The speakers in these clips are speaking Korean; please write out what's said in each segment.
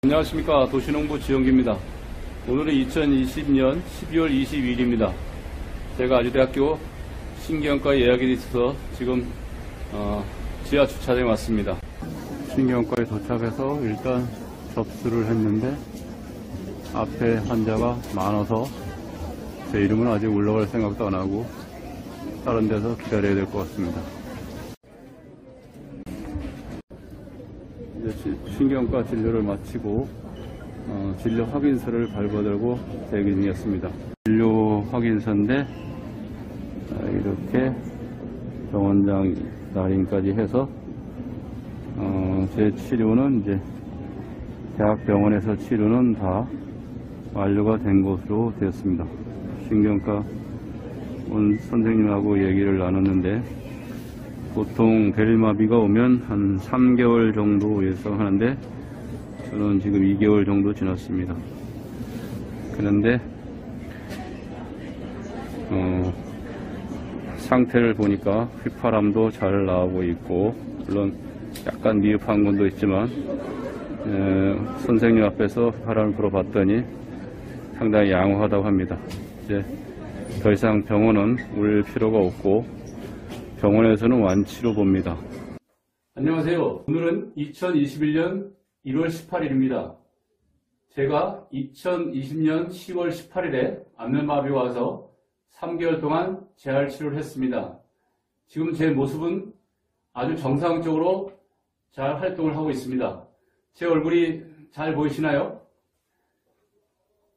안녕하십니까. 도시농부 지영기입니다. 오늘은 2020년 12월 22일입니다. 제가 아주대학교 신경과에 예약이 있어서 지금 지하 주차장에 왔습니다. 신경과에 도착해서 일단 접수를 했는데 앞에 환자가 많아서 제 이름은 아직 올라갈 생각도 안 하고 다른 데서 기다려야 될 것 같습니다. 이제 신경과 진료를 마치고 진료 확인서를 발부하려고 대기 중이었습니다. 진료 확인서인데 이렇게 병원장 날인까지 해서 제 치료는 이제 대학병원에서 치료는 다 완료가 된 것으로 되었습니다. 신경과 온 선생님하고 얘기를 나눴는데 보통 베릴마비가 오면 한 3개월 정도 예상하는데 저는 지금 2개월 정도 지났습니다. 그런데 상태를 보니까 휘파람도 잘 나오고 있고 물론 약간 미흡한 건도 있지만 선생님 앞에서 휘파람을 불어봤더니 상당히 양호하다고 합니다. 이제 더 이상 병원은 올 필요가 없고 병원에서는 완치로 봅니다. 안녕하세요. 오늘은 2021년 1월 18일입니다. 제가 2020년 10월 18일에 안면마비가 와서 3개월 동안 재활치료를 했습니다. 지금 제 모습은 아주 정상적으로 잘 활동을 하고 있습니다. 제 얼굴이 잘 보이시나요?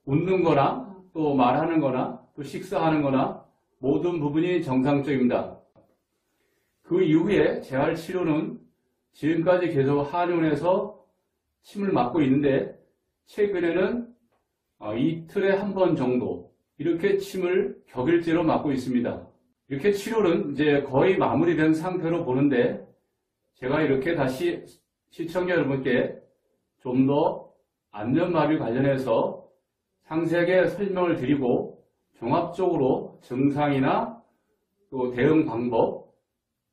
웃는 거나 또 말하는 거나 또 식사하는 거나 모든 부분이 정상적입니다. 그 이후에 재활치료는 지금까지 계속 한의원에서 침을 맞고 있는데 최근에는 이틀에 한 번 정도 이렇게 침을 격일제로 맞고 있습니다. 이렇게 치료는 이제 거의 마무리된 상태로 보는데 제가 이렇게 다시 시청자 여러분께 좀 더 안면마비 관련해서 상세하게 설명을 드리고 종합적으로 증상이나 또 대응 방법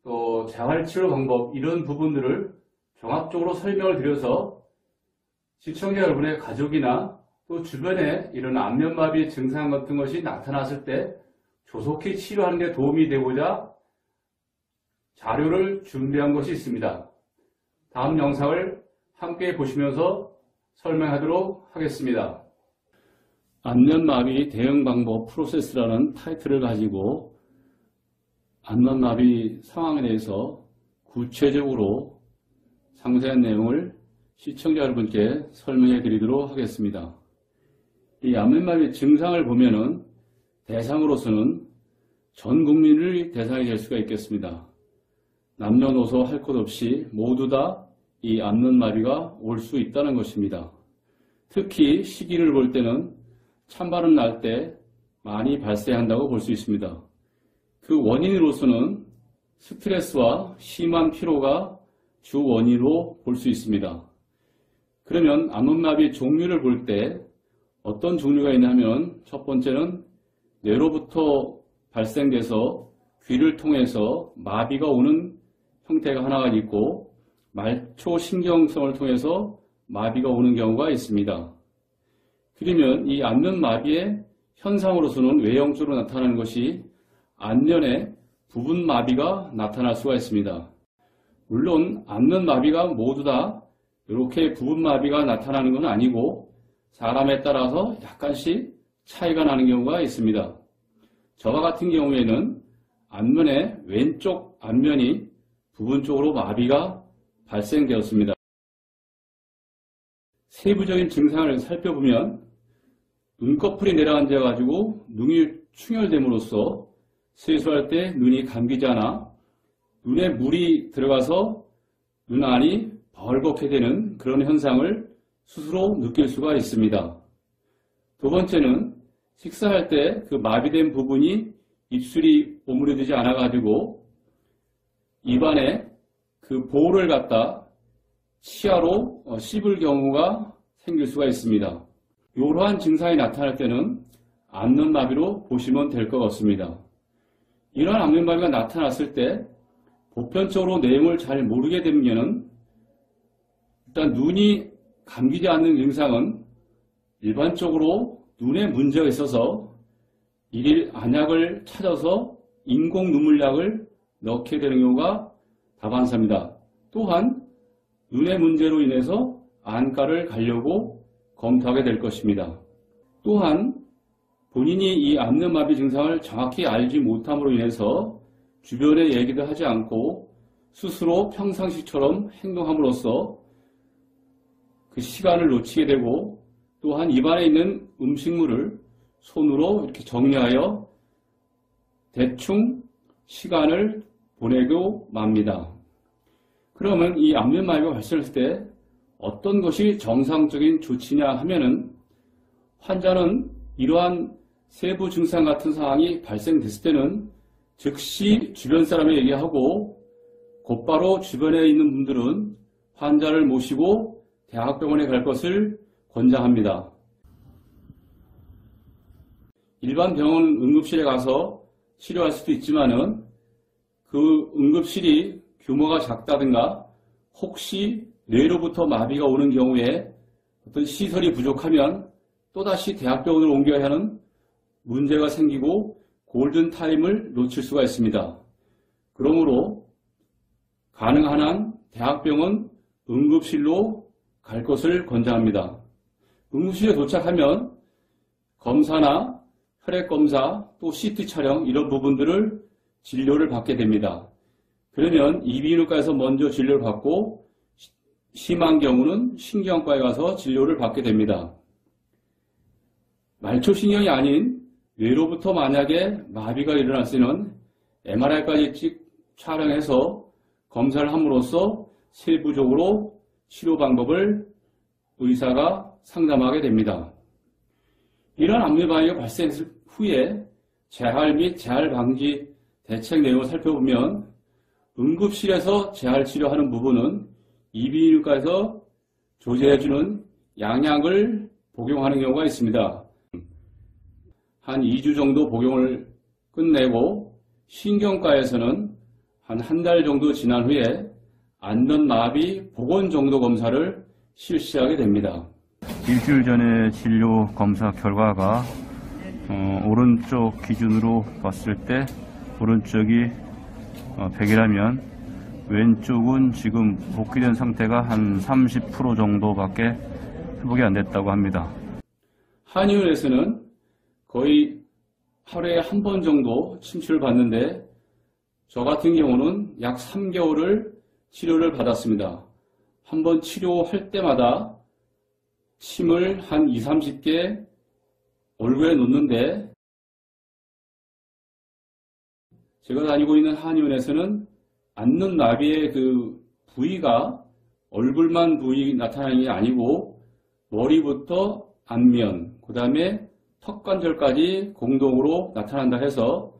또 재활치료 방법 이런 부분들을 종합적으로 설명을 드려서 시청자 여러분의 가족이나 또 주변에 이런 안면마비 증상 같은 것이 나타났을 때 조속히 치료하는 데 도움이 되고자 자료를 준비한 것이 있습니다. 다음 영상을 함께 보시면서 설명하도록 하겠습니다. 안면마비 대응 방법 프로세스라는 타이틀을 가지고 안면마비 상황에 대해서 구체적으로 상세한 내용을 시청자 여러분께 설명해 드리도록 하겠습니다. 이 안면마비 증상을 보면은 대상으로서는 전 국민을 대상이 될 수가 있겠습니다. 남녀노소 할 것 없이 모두 다 이 안면마비가 올 수 있다는 것입니다. 특히 시기를 볼 때는 찬바람 날 때 많이 발생한다고 볼 수 있습니다. 그 원인으로서는 스트레스와 심한 피로가 주 원인으로 볼 수 있습니다. 그러면 안면마비 종류를 볼 때 어떤 종류가 있냐면 첫 번째는 뇌로부터 발생돼서 귀를 통해서 마비가 오는 형태가 하나가 있고 말초신경성을 통해서 마비가 오는 경우가 있습니다. 그러면 이 안면마비의 현상으로서는 외형적으로 나타나는 것이 안면의 부분마비가 나타날 수가 있습니다. 물론 안면마비가 모두 다 이렇게 부분마비가 나타나는 건 아니고 사람에 따라서 약간씩 차이가 나는 경우가 있습니다. 저와 같은 경우에는 안면의 왼쪽 안면이 부분적으로 마비가 발생되었습니다. 세부적인 증상을 살펴보면 눈꺼풀이 내려앉아가지고 눈이 충혈됨으로써 세수할 때 눈이 감기지 않아 눈에 물이 들어가서 눈 안이 벌겋게 되는 그런 현상을 스스로 느낄 수가 있습니다. 두 번째는 식사할 때 그 마비된 부분이 입술이 오므려지지 않아가지고 입안에 그 볼을 갖다 치아로 씹을 경우가 생길 수가 있습니다. 이러한 증상이 나타날 때는 안면마비로 보시면 될 것 같습니다. 이러한 안면마비가 나타났을 때 보편적으로 내용을 잘 모르게 되면 일단 눈이 감기지 않는 증상은 일반적으로 눈에 문제가 있어서 일일 안약을 찾아서 인공 눈물약을 넣게 되는 경우가 다반사입니다. 또한 눈의 문제로 인해서 안과를 가려고 검토하게 될 것입니다. 또한 본인이 이 안면마비 증상을 정확히 알지 못함으로 인해서 주변에 얘기도 하지 않고 스스로 평상시처럼 행동함으로써 그 시간을 놓치게 되고 또한 입안에 있는 음식물을 손으로 이렇게 정리하여 대충 시간을 보내고 맙니다. 그러면 이 안면마비가 발생했을 때 어떤 것이 정상적인 조치냐 하면은 환자는 이러한 세부 증상 같은 사항이 발생됐을 때는 즉시 주변 사람에 얘기하고 곧바로 주변에 있는 분들은 환자를 모시고 대학병원에 갈 것을 권장합니다. 일반 병원 응급실에 가서 치료할 수도 있지만은 그 응급실이 규모가 작다든가 혹시 뇌로부터 마비가 오는 경우에 어떤 시설이 부족하면 또다시 대학병원으로 옮겨야 하는 문제가 생기고 골든타임을 놓칠 수가 있습니다. 그러므로 가능한 한 대학병원 응급실로 갈 것을 권장합니다. 응급실에 도착하면 검사나 혈액검사 또 CT 촬영 이런 부분들을 진료를 받게 됩니다. 그러면 이비인후과에서 먼저 진료를 받고 심한 경우는 신경과에 가서 진료를 받게 됩니다. 말초신경이 아닌 뇌로부터 만약에 마비가 일어날 수 있는 MRI까지 촬영해서 검사를 함으로써 세부적으로 치료 방법을 의사가 상담하게 됩니다. 이러한 안면마비가 발생했을 후에 재활 및 재활 방지 대책 내용을 살펴보면 응급실에서 재활 치료하는 부분은 이비인후과에서 조제해주는 양약을 복용하는 경우가 있습니다. 한 2주 정도 복용을 끝내고 신경과에서는 한 달 정도 지난 후에 안면마비 보건 정도 검사를 실시하게 됩니다. 일주일 전에 진료 검사 결과가 오른쪽 기준으로 봤을 때 오른쪽이 100이라면 왼쪽은 지금 복귀된 상태가 한 30% 정도밖에 회복이 안 됐다고 합니다. 한의원에서는 거의 하루에 한 번 정도 침출을 받는데 저 같은 경우는 약 3개월을 치료를 받았습니다. 한 번 치료할 때마다 침을 한 20-30개 얼굴에 놓는데 제가 다니고 있는 한의원에서는 안면마비의 그 부위가 얼굴만 부위 나타나는 게 아니고 머리부터 안면, 그 다음에 턱관절까지 공동으로 나타난다 해서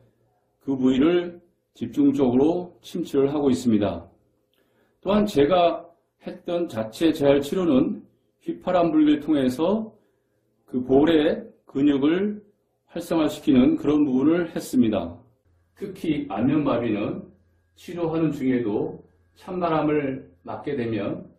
그 부위를 집중적으로 침출을 하고 있습니다. 또한 제가 했던 자체 재활 치료는 휘파람 불기를 통해서 그 볼의 근육을 활성화시키는 그런 부분을 했습니다. 특히 안면마비는 치료하는 중에도 찬바람을 맞게 되면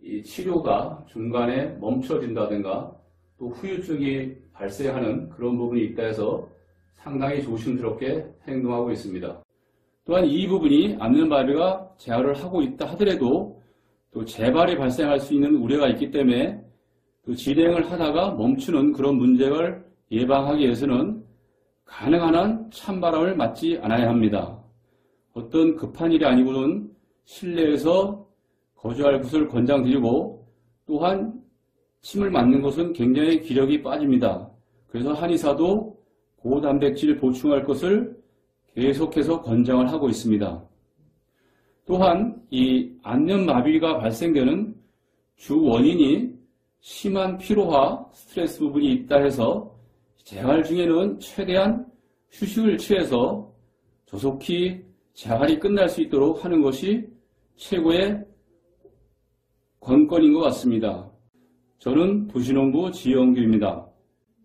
이 치료가 중간에 멈춰진다든가 또 후유증이 발생하는 그런 부분이 있다 해서 상당히 조심스럽게 행동하고 있습니다. 또한 이 부분이 안면마비가 재활을 하고 있다 하더라도 또 재발이 발생할 수 있는 우려가 있기 때문에 또 진행을 하다가 멈추는 그런 문제를 예방하기 위해서는 가능한 한 찬바람을 맞지 않아야 합니다. 어떤 급한 일이 아니고는 실내에서 거주할 것을 권장드리고 또한 침을 맞는 것은 굉장히 기력이 빠집니다. 그래서 한의사도 고단백질 보충할 것을 계속해서 권장을 하고 있습니다. 또한 이 안면마비가 발생되는 주 원인이 심한 피로와 스트레스 부분이 있다 해서 재활 중에는 최대한 휴식을 취해서 조속히 재활이 끝날 수 있도록 하는 것이 최고의 관건인 것 같습니다. 저는 부신홍부 지영규입니다.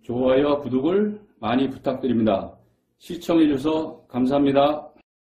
좋아요와 구독을 많이 부탁드립니다. 시청해 주셔서 감사합니다.